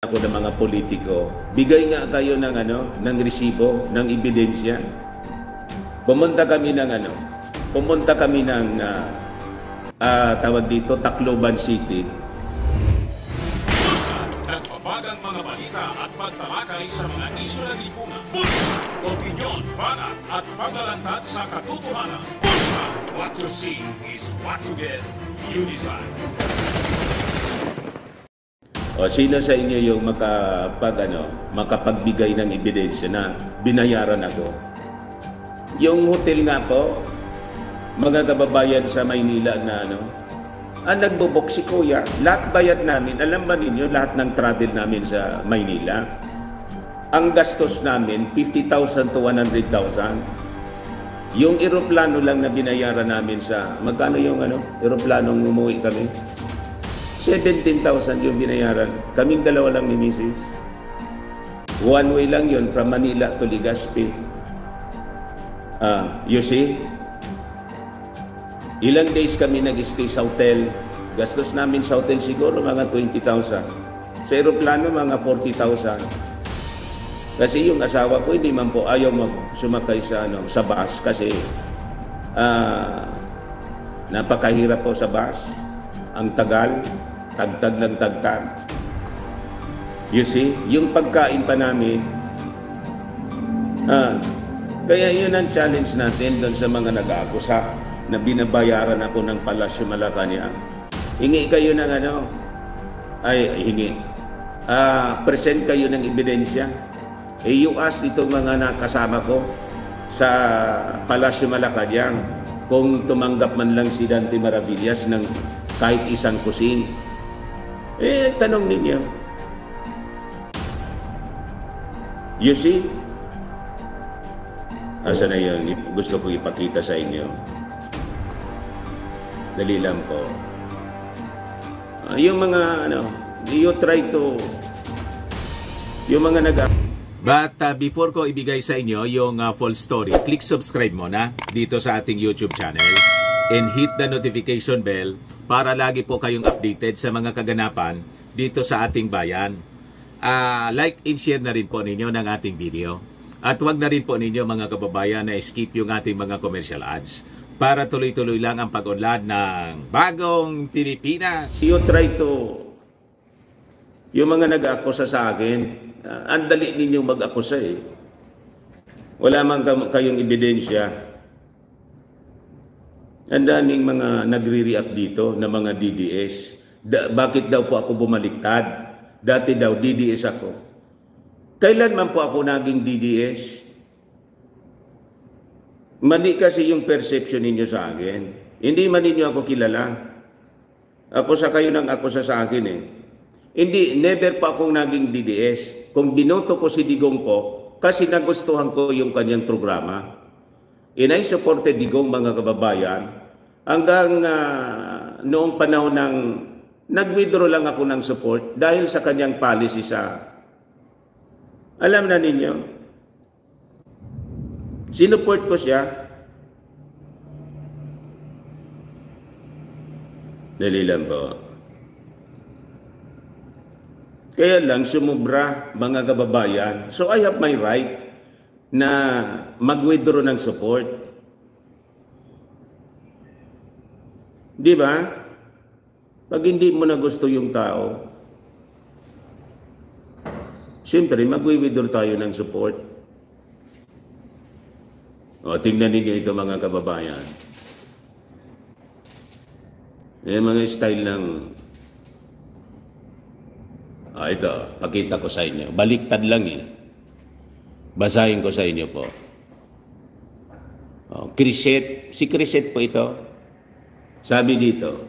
ako ng mga politiko, bigay nga kayo ng ng resibo, ng ebidensya. Pumunta kami ng tawag dito, Tacloban City. Nagbabagang mga balita at pagtalakay sa mga isyu ng lipunan. Bulsa, opinyon, banat at paglalantad sa katotohanan. Bulsa, what you see is what you get. You decide. O sino sa inyo yung makapagbigay ng ebidensya na binayaran ako? Yung hotel nga po, mga kababayan sa Maynila na ang nagbubok si Kuya, lahat bayad namin. Alam ba ninyo, lahat ng travel namin sa Maynila, ang gastos namin, 50,000 to 100,000. Yung eroplano lang na binayaran namin sa, magkano yung eroplanong umuwi kami? 17,000 yung binayaran. Kaming dalawa lang ni Mrs. One way lang yun, from Manila to Legazpi. You see? Ilang days kami nag-stay sa hotel. Gastos namin sa hotel siguro mga 20,000. Sa aeroplano mga 40,000. Kasi yung asawa ko hindi man po ayaw sumakay sa bus kasi napakahirap po sa bus. Ang tagal, tagtag ng tagtag. You see, yung pagkain pa namin. Kaya yun ang challenge natin doon sa mga nag-aakusa na binabayaran ako ng Palasyo Malacanang. Hingi kayo ng present kayo ng ebidensya. You ask itong mga nakasama ko sa Palasyo Malacanang kung tumanggap man lang si Dante Maravillas ng kahit isang kusing. Tanong ninyo. You see? Asa na yun? Gusto ko ipakita sa inyo. Dali lang po. Yung mga you try to, yung mga But before ko ibigay sa inyo yung full story, click subscribe muna dito sa ating YouTube channel and hit the notification bell para lagi po kayong updated sa mga kaganapan dito sa ating bayan. Like and share na rin po ninyo ng ating video. At huwag na rin po ninyo mga kababayan na skip yung ating mga commercial ads para tuloy-tuloy lang ang pag-unlad ng bagong Pilipinas. You try to, yung mga nag-akusa sa akin, ang dali ninyong mag-akusa eh. Wala man kayong ebidensya. Ang daming mga nagre-react dito na mga DDS. Bakit daw po ako bumaliktad? Dati daw DDS ako. Kailan man po ako naging DDS? Mali kasi yung perception ninyo sa akin. Hindi man ninyo ako kilala. Ako sa kayo nang ako sa akin eh. Hindi, never pa akong naging DDS. Kung binoto ko si Digong po, kasi nagustuhan ko yung kanyang programa. And I supported Digong mga kababayan hanggang noong panahon ng nag-withdraw lang ako ng support dahil sa kanyang policy sa, alam na ninyo, sinuport ko siya. Dali lang po. Kaya lang sumubra mga kababayan. So I have my right na mag-withdraw ng support. Di ba? Pag hindi mo na gusto yung tao, siyempre mag-withdraw tayo ng support. O, tingnan ninyo ito mga kababayan. Mga style ng ito, pakita ko sa inyo. Baliktad lang eh. Basahin ko sa inyo po. Criset. Si Criset po ito. Sabi dito,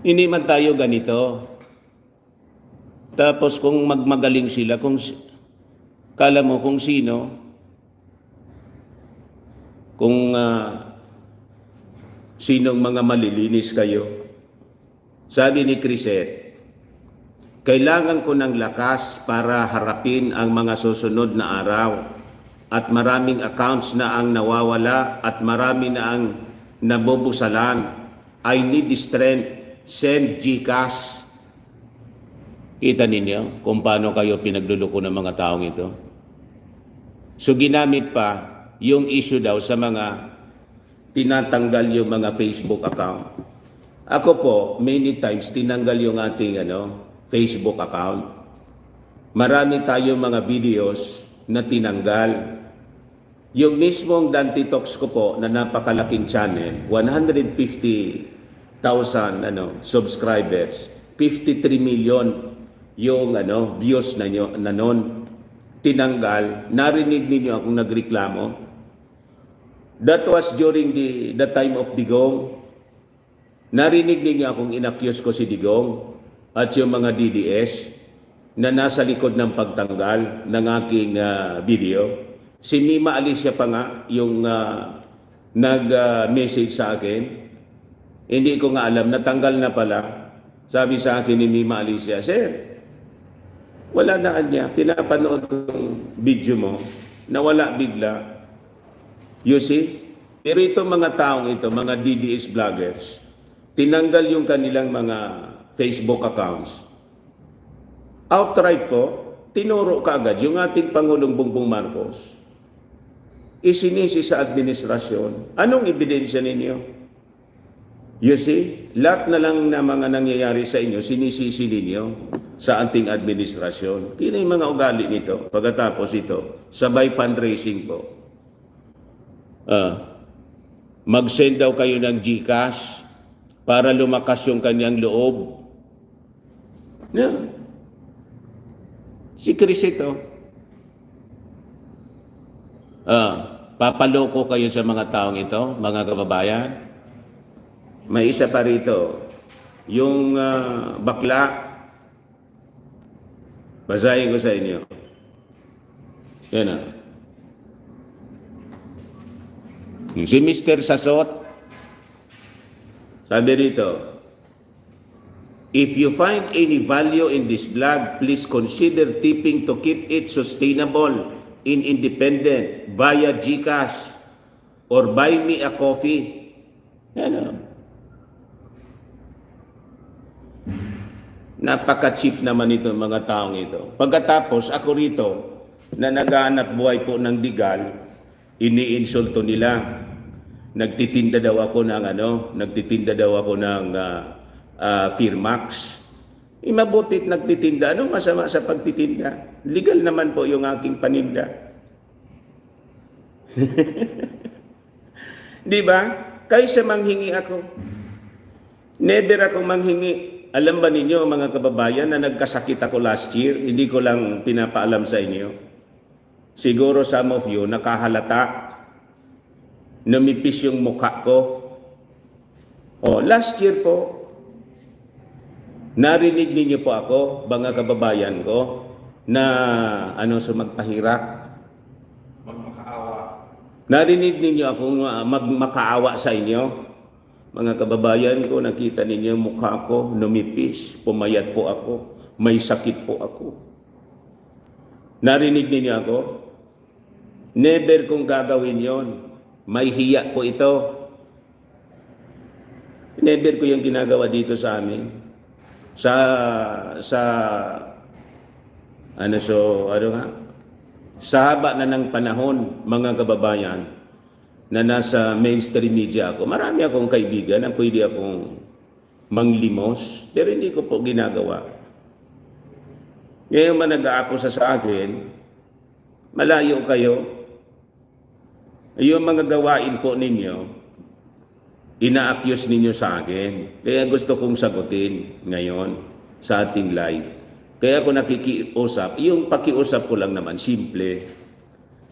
hindi man tayo ganito. Tapos kung magmagaling sila, kala mo kung sino, kung sinong mga malilinis kayo. Sabi ni Criset, kailangan ko ng lakas para harapin ang mga susunod na araw at maraming accounts na ang nawawala at marami na ang nabubusalan. I need strength send GCash. Kita ninyo kung paano kayo pinagluluko ng mga taong ito. So ginamit pa yung issue daw sa mga tinatanggal yung mga Facebook account. Ako po, many times tinanggal yung ating Facebook account. Marami tayong mga videos na tinanggal. Yung mismong Dante Talks ko po na napakalaking channel, 150,000 subscribers, 53 million yung views na noon, tinanggal. Narinig ninyo akong nagreklamo. That was during the time of Digong. Narinig ninyo akong inaccuse ko si Digong at yung mga DDS na nasa likod ng pagtanggal ng aking video. Si Mima Alicia pa nga yung nag-message sa akin. Hindi ko nga alam, natanggal na pala. Sabi sa akin ni Mima Alicia, "Sir, wala na niya. Pinapanood ko yung video mo, nawala bigla." You see? Pero itong mga taong ito, mga DDS vloggers, tinanggal yung kanilang mga Facebook accounts. Outright po, tinuro kaagad yung ating Pangulong Bongbong Marcos. Isinisi sa administrasyon. Anong ebidensya ninyo? You see? Lahat na lang na mga nangyayari sa inyo, sinisisi ninyo sa ating administrasyon. Kino yung mga ugali nito? Pagkatapos ito, sabay fundraising po. Mag-send daw kayo ng GCash para lumakas yung kanyang loob. Yeah. Si Chris ito. Papaloko kayo sa mga taong ito, mga kababayan. May isa pa rito. Yung bakla, basahin ko sa inyo. Yan na. Si Mr. Sasot, sabi rito, "If you find any value in this vlog, please consider tipping to keep it sustainable in independent via GCash or buy me a coffee." Yan. Napaka-cheap naman ito mga taong ito. Pagkatapos ako rito na naghahanap buhay po ng digal, iniinsulto nila. Nagtitinda daw ako ng Firmax. Mabutit nagtitinda. Anong masama sa pagtitinda? Legal naman po yung aking paninda. Di ba? Kaysa manghingi ako. Never akong manghingi. Alam ba ninyo mga kababayan na nagkasakit ako last year? Hindi ko lang pinapaalam sa inyo. Siguro some of you nakahalata. Namipis yung mukha ko. Last year po, narinig ninyo po ako, mga kababayan ko, na magpahirap. Magmakaawa. Narinig ninyo akong magmakaawa sa inyo. Mga kababayan ko, nakita ninyo yung mukha ko, numipis, pumayat po ako, may sakit po ako. Narinig ninyo ako? Never kong gagawin yon. May hiya po ito. Never ko yung ginagawa dito sa amin. Sa haba na ng panahon, mga kababayan, na nasa mainstream media ako, marami akong kaibigan na pwede akong manglimos, pero hindi ko po ginagawa. Ngayon man nag-aakusa sa akin, malayo kayo. Yung mga gawain po ninyo, ina-accuse ninyo sa akin. Kaya gusto kong sagutin ngayon sa ating live. Kaya ako nakikiusap, yung pakiusap ko lang naman, simple.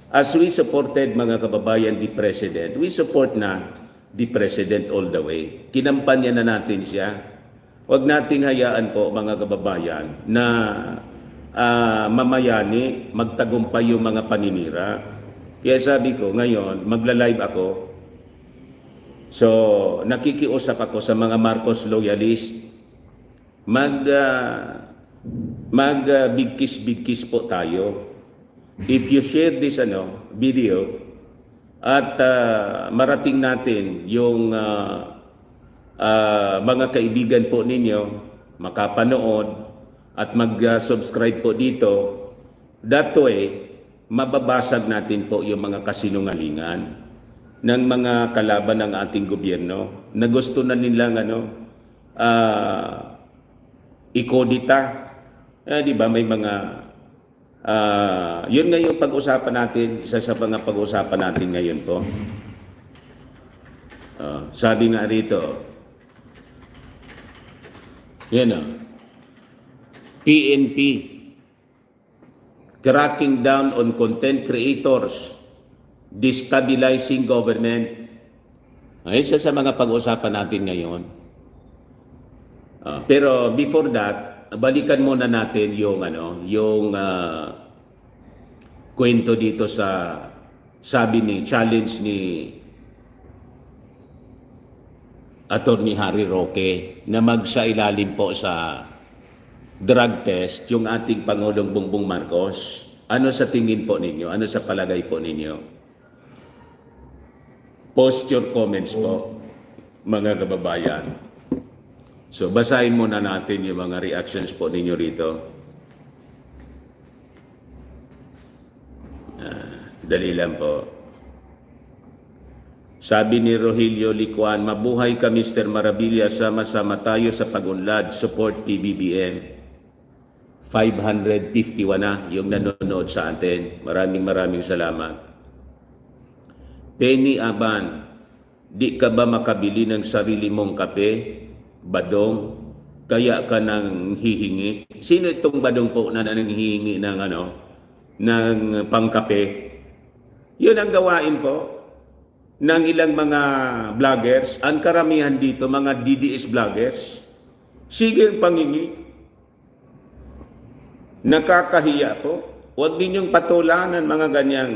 As we supported, mga kababayan, the President, we support na the President all the way. Kinampanya na natin siya. Huwag nating hayaan po, mga kababayan, na mamayani, magtagumpay yung mga paninira. Kaya sabi ko, ngayon, magla-live ako. So, nakikiusap ako sa mga Marcos loyalist. Bigkis-bigkis po tayo. If you share this video at marating natin yung mga kaibigan po ninyo makapanood at mag-subscribe po dito. That way, mababasag natin po yung mga kasinungalingan ng mga kalaban ng ating gobyerno na gusto na nilang ikodita. Di ba may mga yun nga yung pag-usapan natin, isa sa mga pag-usapan natin ngayon po. Sabi nga rito, yan PNP cracking down on content creators, destabilizing government. Isa sa mga pag-usapan natin ngayon. Pero before that, balikan muna natin yung kwento dito sa challenge ni Attorney Harry Roque na magsailalim po sa drug test yung ating Pangulong Bongbong Marcos. Ano sa tingin po ninyo? Ano sa palagay po ninyo? Post your comments po, mga kababayan. So, basahin muna natin yung mga reactions po ninyo rito. Dali lang po. Sabi ni Rogelio Licuan, mabuhay ka Mr. Marabilia, sama-sama tayo sa pag-unlad, support PBBM. 551 na yung nanonood sa atin. Maraming salamat. Penny Aban, di ka ba makabili ng sarili mong kape? Badong, kaya ka nang hihingi? Sino itong badong po na nanghihingi ng ng pangkape? Yun ang gawain po ng ilang mga vloggers. Ang karamihan dito, mga DDS vloggers. Sige ang pangingi. Nakakahiya po. Huwag ninyong patulanan mga ganyang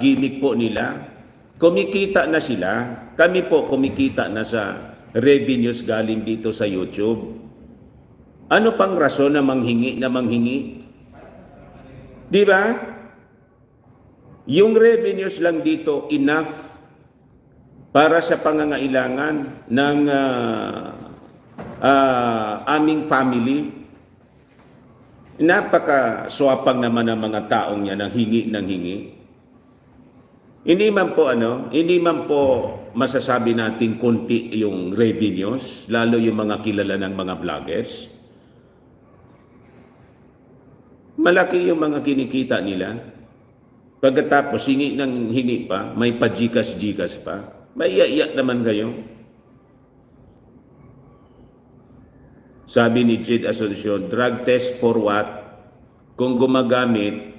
gimmick po nila. Kumikita na sila. Kami po kumikita na sa revenues galing dito sa YouTube. Ano pang rason na manghingi? Di ba? Yung revenues lang dito enough para sa pangangailangan ng aming family. Napaka-swapang naman ng mga taong yan ng hingi. Hindi man po masasabi natin kunti yung revenues, lalo yung mga kilala ng mga vloggers. Malaki yung mga kinikita nila. Pagkatapos hingi pa, may pa-jikas pa. May iyak naman kayo. Sabi ni Jade Asuncion, drug test for what? Kung gumagamit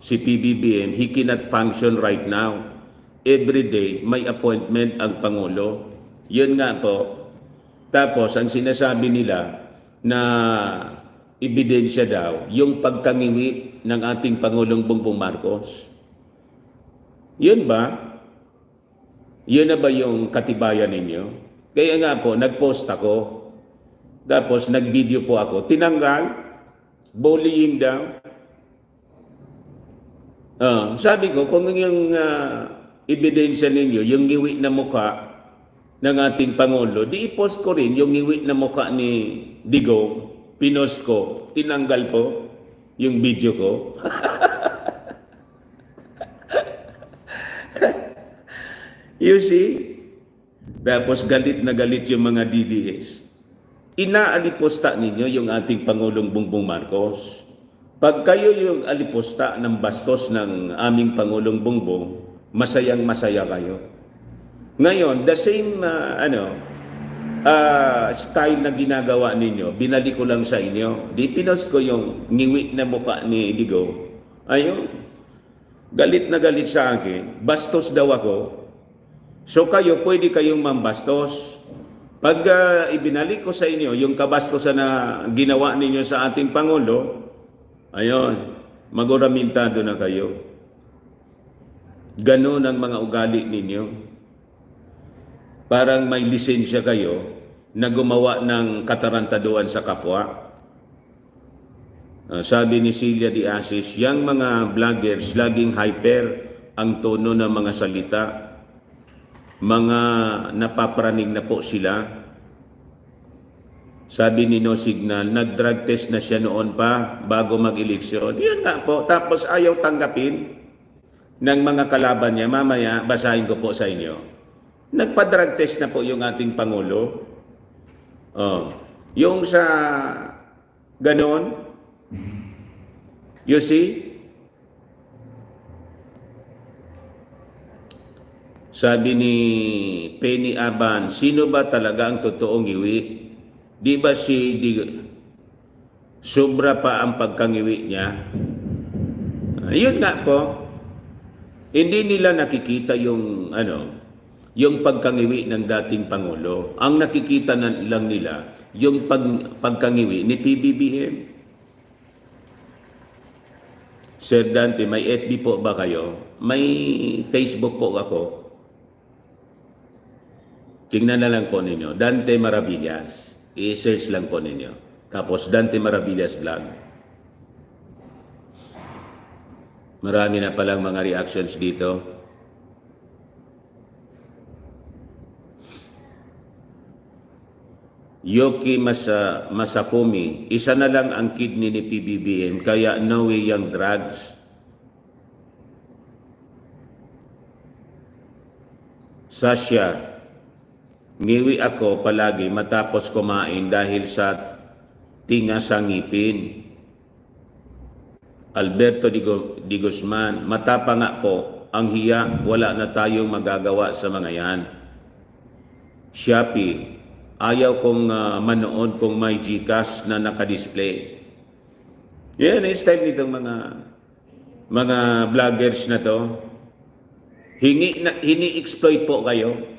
si PBBM, he cannot function right now. Every day, may appointment ang Pangulo. Yun nga po. Tapos, ang sinasabi nila na ebidensya daw, yung pagkangiwi ng ating Pangulong Bongbong Marcos. Yun ba? Yun na ba yung katibayan ninyo? Kaya nga po, nag-post ako. Tapos nag-video po ako. Tinanggal. Bullying daw. Sabi ko, kung yung ebidensya ninyo, yung ngiwi na mukha ng ating Pangulo, di i-post ko rin yung ngiwi na mukha ni Digong. Pinost ko. Tinanggal po yung video ko. You see? Tapos galit na galit yung mga DDS. Inaalipusta ninyo yung ating Pangulong Bongbong Marcos. Pag kayo yung alipusta ng bastos ng aming Pangulong Bongbong, masayang-masaya kayo. Ngayon, the same style na ginagawa ninyo, binalik ko lang sa inyo. Di pinost ko yung ngiwi na mukha ni Digo. Ayun. Galit na galit sa akin. Bastos daw ako. So kayo, pwede kayong mambastos. Pag ibinalik ko sa inyo yung kabastosan na ginawa ninyo sa ating Pangulo, ayun, maguramintado na kayo. Ganon ang mga ugali ninyo. Parang may lisensya kayo na gumawa ng katarantaduan sa kapwa. Sabi ni Celia Di Asis, yang mga vloggers laging hyper ang tono ng mga salita. mga napapraning na po sila. Sabi ni No Signal, nag-drug test na siya noon pa bago mag-eleksyon. Yun nga po. Tapos ayaw tanggapin ng mga kalaban niya. Mamaya, basahin ko po sa inyo. Nagpa-drug test na po yung ating Pangulo. Yung sa ganon, you see? Sabi ni Penny Aban, sino ba talaga ang totoong iwi? Di ba sobra pa ang pagkangiwi niya? Yun nga po. Hindi nila nakikita yung yung pagkangiwi ng dating Pangulo. Ang nakikita lang nila yung pagkangiwi ni PBBM. Sir Dante, may FB po ba kayo? May Facebook po ako. Tingnan na lang po ninyo. Dante Maravillas. I-search lang po ninyo. Tapos Dante Maravillas Vlog. Marami na palang mga reactions dito. Yoki Masafumi, isa na lang ang kidney ni PBBM, kaya no way yung drugs. Sasha, ngiwi ako palagi matapos kumain dahil sa tinga sa ngipin. Alberto Di Guzman, matapa nga po ang hiya, wala na tayong magagawa sa mga yan. Shopee, ayaw kong manood kung may GCash na nakadisplay. Yan, it's time nitong mga vloggers na to. Hini-exploit po kayo.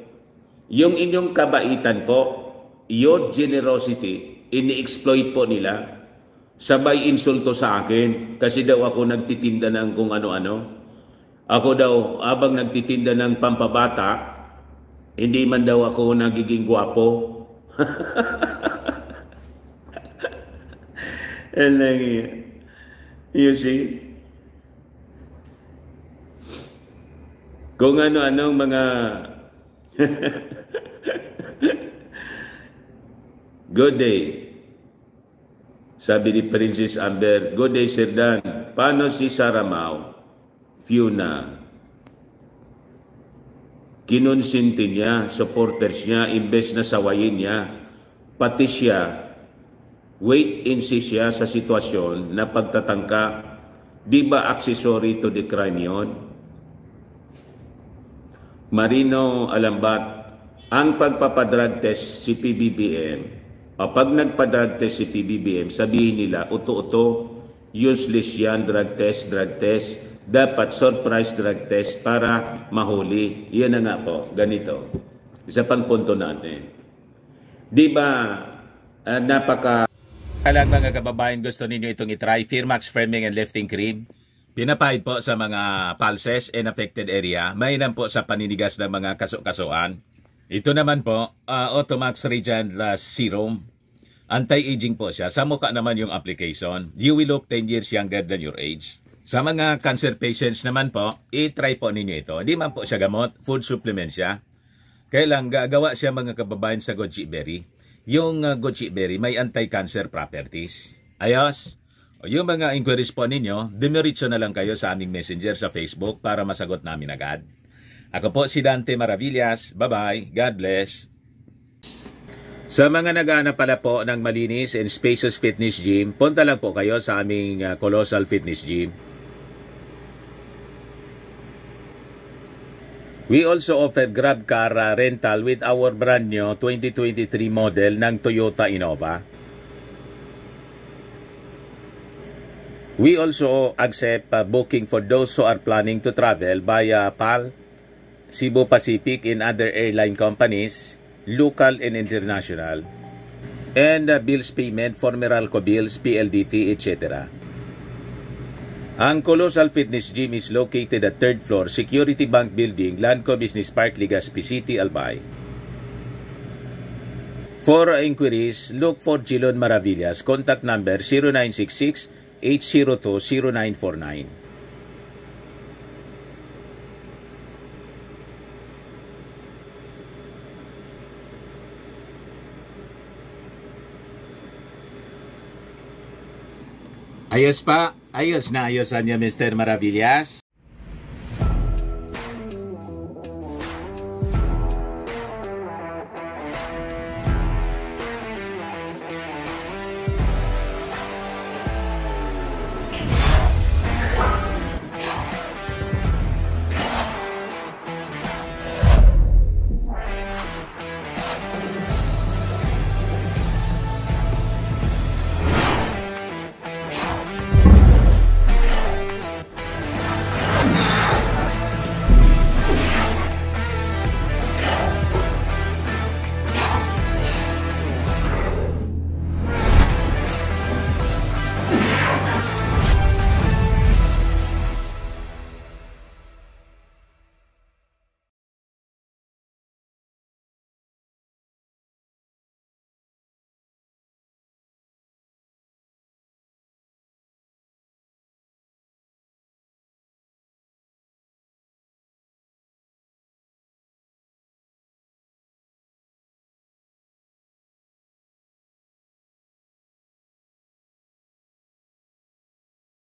Yung inyong kabaitan po, your generosity, ini-exploit po nila. Sabay insulto sa akin kasi daw ako nagtitinda ng kung ano-ano. Ako daw, abang nagtitinda ng pampabata, hindi man daw ako nagiging gwapo. You see? Kung ano-anong mga good day. Sabi ni Princess Amber, good day Sir Dan. Paano si Sarah Mau? Fiona. Kinonsinti niya, supporters niya, imbes na sawayin niya. Pati siya, wait and see siya sa sitwasyon na pagtatangka. Di ba accessory to the crime yon? Marino Alambat, ang pagpapadrug test si PBBM, pag nagpa-drug test si PBBM, sabihin nila, uto-uto, useless yan, drug test, dapat surprise drug test para mahuli. Yan na nga po, ganito. Isa pang punto natin. Di ba, Alang mga kababayan, gusto ninyo itong itry, Firmax Firming and Lifting Cream. Pinapahid po sa mga pulses and affected area. Mainam po sa paninigas ng mga kaso-kasuan. Ito naman po, Automax Radiant Serum. Anti-aging po siya. Sa mukha naman yung application. You will look 10 years younger than your age. Sa mga cancer patients naman po, i-try po ninyo ito. Hindi man po siya gamot, food supplement siya. Kailang gagawa siya mga kababayan sa goji berry. Yung goji berry may anti-cancer properties. Ayos! O yung mga inquiries po ninyo, dumiretso na lang kayo sa aming messenger sa Facebook para masagot namin agad. Ako po si Dante Maravillas. Bye-bye. God bless. Sa mga naghahanap pala po ng malinis and spacious fitness gym, punta lang po kayo sa aming Colossal Fitness Gym. We also offer Grab car rental with our brand new 2023 model ng Toyota Innova. We also accept booking for those who are planning to travel via PAL, Cebu Pacific and other airline companies, local and international, and bills payment for Meralco bills, PLDT, etc. Ang Colossal Fitness Gym is located at 3rd floor, Security Bank Building, Landco Business Park, Legazpi City, Albay. For inquiries, look for Jilon Maravillas. Contact number 0966-802-0949. Ayos pa? Ayos na ayosan niya, Mr. Maravillas.